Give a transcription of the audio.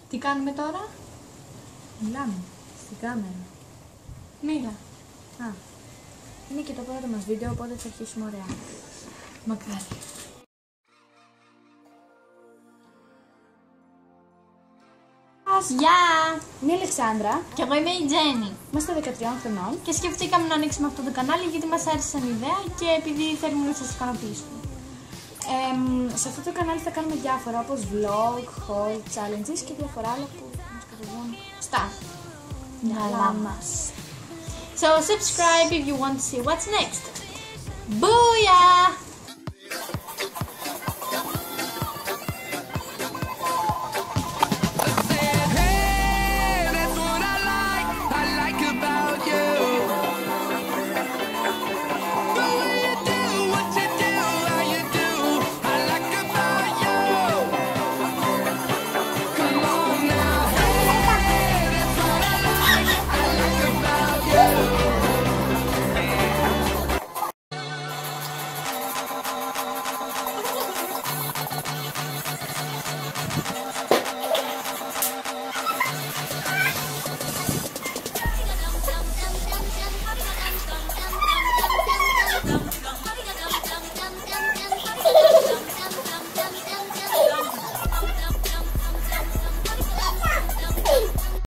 Τι κάνουμε τώρα? Μιλάμε στην κάμερα. Μίλα. Α, είναι και το πρώτο μας βίντεο, οπότε θα αρχίσουμε ωραία. Μακάρι. Γεια! Είμαι η Αλεξάνδρα, Και εγώ είμαι η Τζέννη. είμαστε 13 χρονών. Και σκεφτήκαμε να ανοίξουμε αυτό το κανάλι γιατί μας άρεσε σαν ιδέα και επειδή θέλουμε να σας ικανοποιήσουμε. Σε αυτό το κανάλι θα κάνουμε διάφορα όπως vlog, haul, challenges και διάφορα άλλα που θα μας κατεβούν στα μυαλά μας. So subscribe if you want to see what's next. Booyah!